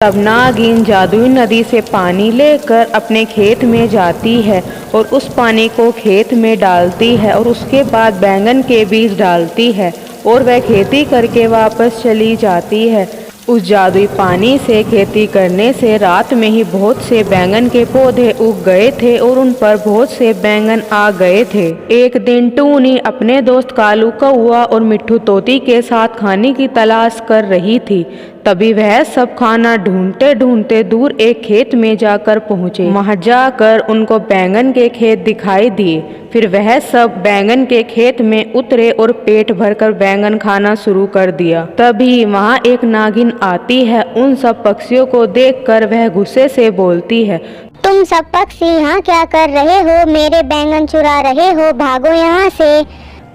तब नागिन जादुई नदी से पानी लेकर अपने खेत में जाती है और उस पानी को खेत में डालती है और उसके बाद बैंगन के बीज डालती है और वह खेती करके वापस चली जाती है। उस जादुई पानी से खेती करने से रात में ही बहुत से बैंगन के पौधे उग गए थे और उन पर बहुत से बैंगन आ गए थे। एक दिन टूनी अपने दोस्त कालू कौआ और मिट्ठू तोती के साथ खाने की तलाश कर रही थी। तभी वह सब खाना ढूंढते ढूंढते दूर एक खेत में जाकर पहुँचे। वहाँ जाकर उनको बैंगन के खेत दिखाई दिए। फिर वह सब बैंगन के खेत में उतरे और पेट भरकर बैंगन खाना शुरू कर दिया। तभी वहाँ एक नागिन आती है। उन सब पक्षियों को देखकर वह गुस्से से बोलती है, तुम सब पक्षी यहाँ क्या कर रहे हो? मेरे बैंगन चुरा रहे हो, भागो यहाँ से।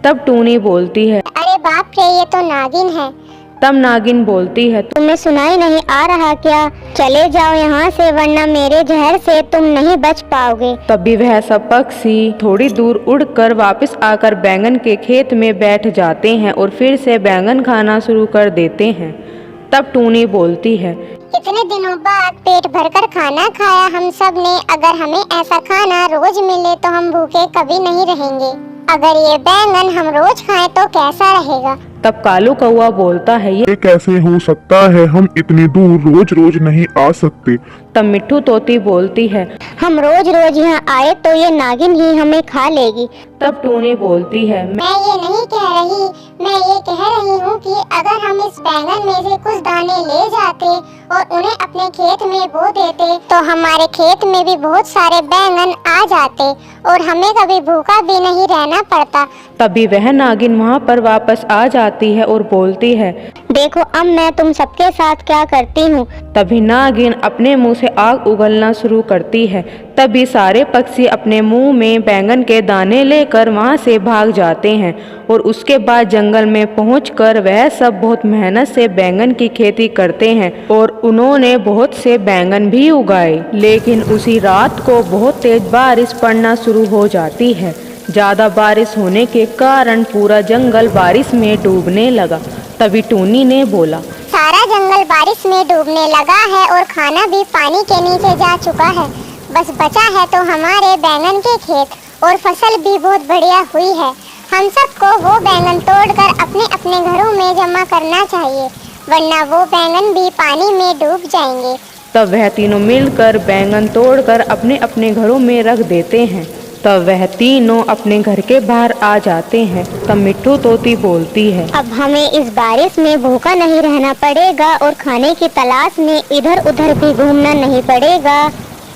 तब टूनी बोलती है, अरे बाप रे, ये तो नागिन है। तब नागिन बोलती है, तुम्हें सुनाई नहीं आ रहा क्या? चले जाओ यहाँ से, वरना मेरे जहर से तुम नहीं बच पाओगे। तभी वह सब पक्षी थोड़ी दूर उड़कर वापस आकर बैंगन के खेत में बैठ जाते हैं और फिर से बैंगन खाना शुरू कर देते हैं। तब टूनी बोलती है, इतने दिनों बाद पेट भरकर खाना खाया हम सब ने। अगर हमें ऐसा खाना रोज मिले तो हम भूखे कभी नहीं रहेंगे। अगर ये बैंगन हम रोज खाएं तो कैसा रहेगा? तब कालू कौआ बोलता है, ये कैसे हो सकता है? हम इतनी दूर रोज रोज नहीं आ सकते। तब मिट्ठू तोती बोलती है, हम रोज रोज यहाँ आए तो ये नागिन ही हमें खा लेगी। तब टूनी बोलती है, मैं ये नहीं कह रही, मैं ये कह रही हूँ कि अगर हम इस बैंगन में से कुछ दाने ले जाते और उन्हें अपने खेत में बो देते तो हमारे खेत में भी बहुत सारे बैंगन आ जाते और हमें कभी भूखा भी नहीं रहना पड़ता। तभी वह नागिन वहाँ पर वापस आ जाती है और बोलती है, देखो अब मैं तुम सबके साथ क्या करती हूँ। तभी नागिन अपने मुंह से आग उगलना शुरू करती है। तभी सारे पक्षी अपने मुंह में बैंगन के दाने लेकर वहां से भाग जाते हैं और उसके बाद जंगल में पहुंचकर वह सब बहुत मेहनत से बैंगन की खेती करते हैं और उन्होंने बहुत से बैंगन भी उगाए। लेकिन उसी रात को बहुत तेज बारिश पड़ना शुरू हो जाती है। ज्यादा बारिश होने के कारण पूरा जंगल बारिश में डूबने लगा। तभी टूनी ने बोला, सारा जंगल बारिश में डूबने लगा है और खाना भी पानी के नीचे जा चुका है। बस बचा है तो हमारे बैंगन के खेत और फसल भी बहुत बढ़िया हुई है। हम सबको वो बैंगन तोड़कर अपने अपने घरों में जमा करना चाहिए, वरना वो बैंगन भी पानी में डूब जाएंगे। तब वह तीनों मिलकर बैंगन तोड़कर अपने अपने घरों में रख देते हैं। तब वह तीनों अपने घर के बाहर आ जाते हैं। तब मिट्ठू तोती बोलती है, अब हमें इस बारिश में भूखा नहीं रहना पड़ेगा और खाने की तलाश में इधर उधर भी घूमना नहीं पड़ेगा।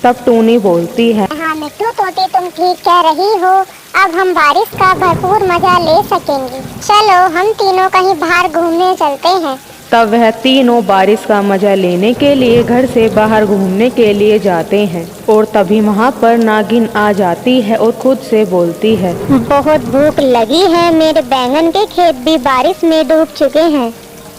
तब टूनी बोलती है, हाँ मिट्ठू तोती, तुम ठीक कह रही हो। अब हम बारिश का भरपूर मजा ले सकेंगे। चलो हम तीनों कहीं बाहर घूमने चलते हैं। तब वह तीनों बारिश का मजा लेने के लिए घर से बाहर घूमने के लिए जाते हैं और तभी वहाँ पर नागिन आ जाती है और खुद से बोलती है, बहुत भूख लगी है, मेरे बैंगन के खेत भी बारिश में डूब चुके हैं।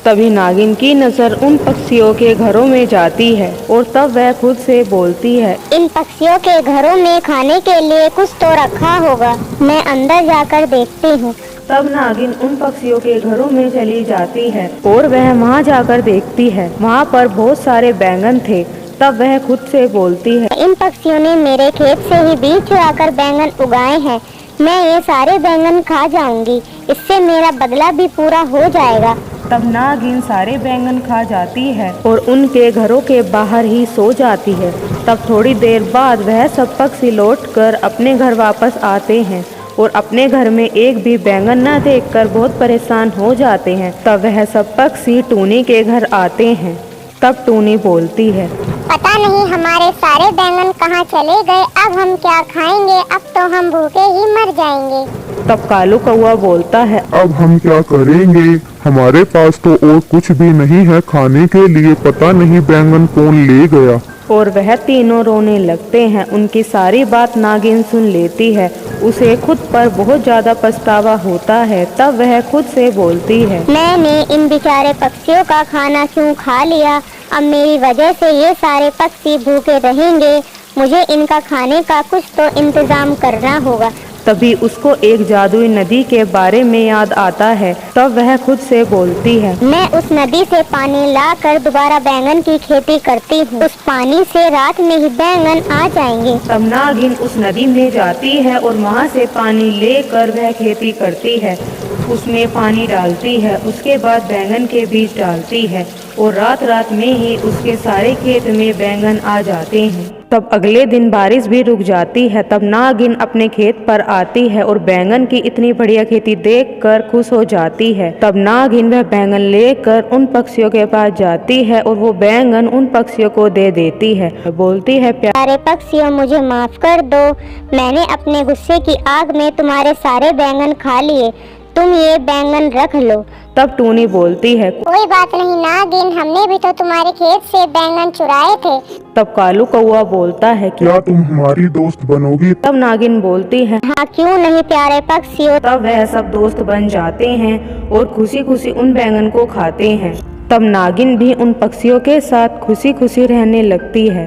तभी नागिन की नजर उन पक्षियों के घरों में जाती है और तब वह खुद से बोलती है, इन पक्षियों के घरों में खाने के लिए कुछ तो रखा होगा, मैं अंदर जाकर देखती हूँ। तब नागिन उन पक्षियों के घरों में चली जाती है और वह वहाँ जाकर देखती है। वहाँ पर बहुत सारे बैंगन थे। तब वह खुद से बोलती है, इन पक्षियों ने मेरे खेत से ही बीज चुराकर बैंगन उगाए हैं। मैं ये सारे बैंगन खा जाऊंगी, इससे मेरा बदला भी पूरा हो जाएगा। तब नागिन सारे बैंगन खा जाती है और उनके घरों के बाहर ही सो जाती है। तब थोड़ी देर बाद वह सब पक्षी लौटकर अपने घर वापस आते हैं और अपने घर में एक भी बैंगन न देखकर बहुत परेशान हो जाते हैं। तब वह सब पक्षी टूनी के घर आते हैं। तब टूनी बोलती है, पता नहीं हमारे सारे बैंगन कहाँ चले गए। अब हम क्या खाएंगे? अब तो हम भूखे ही मर जाएंगे। तब कालू कौआ बोलता है, अब हम क्या करेंगे? हमारे पास तो और कुछ भी नहीं है खाने के लिए। पता नहीं बैंगन कौन ले गया। और वह तीनों रोने लगते हैं। उनकी सारी बात नागिन सुन लेती है। उसे खुद पर बहुत ज्यादा पछतावा होता है। तब वह खुद से बोलती है, मैंने इन बेचारे पक्षियों का खाना क्यों खा लिया? अब मेरी वजह से ये सारे पक्षी भूखे रहेंगे। मुझे इनका खाने का कुछ तो इंतजाम करना होगा। तभी उसको एक जादुई नदी के बारे में याद आता है। तब वह खुद से बोलती है, मैं उस नदी से पानी लाकर दोबारा बैंगन की खेती करती हूँ। उस पानी से रात में ही बैंगन आ जाएंगे। तब नागिन उस नदी में जाती है और वहाँ से पानी लेकर वह खेती करती है। उसमें पानी डालती है, उसके बाद बैंगन के बीज डालती है और रात रात में ही उसके सारे खेत में बैंगन आ जाते हैं। तब अगले दिन बारिश भी रुक जाती है। तब नागिन अपने खेत पर आती है और बैंगन की इतनी बढ़िया खेती देखकर खुश हो जाती है। तब नागिन वह बैंगन लेकर उन पक्षियों के पास जाती है और वो बैंगन उन पक्षियों को दे देती है। बोलती है, प्यारे पक्षियों, मुझे माफ कर दो, मैंने अपने गुस्से की आग में तुम्हारे सारे बैंगन खा लिए, तुम ये बैंगन रख लो। तब टूनी बोलती है, कोई बात नहीं नागिन, हमने भी तो तुम्हारे खेत से बैंगन चुराए थे। तब कालू कौआ बोलता है, क्या तुम हमारी दोस्त बनोगी? तब नागिन बोलती है, हाँ क्यों नहीं प्यारे पक्षियों। तब वह सब दोस्त बन जाते हैं और खुशी खुशी उन बैंगन को खाते हैं। तब नागिन भी उन पक्षियों के साथ खुशी खुशी रहने लगती है।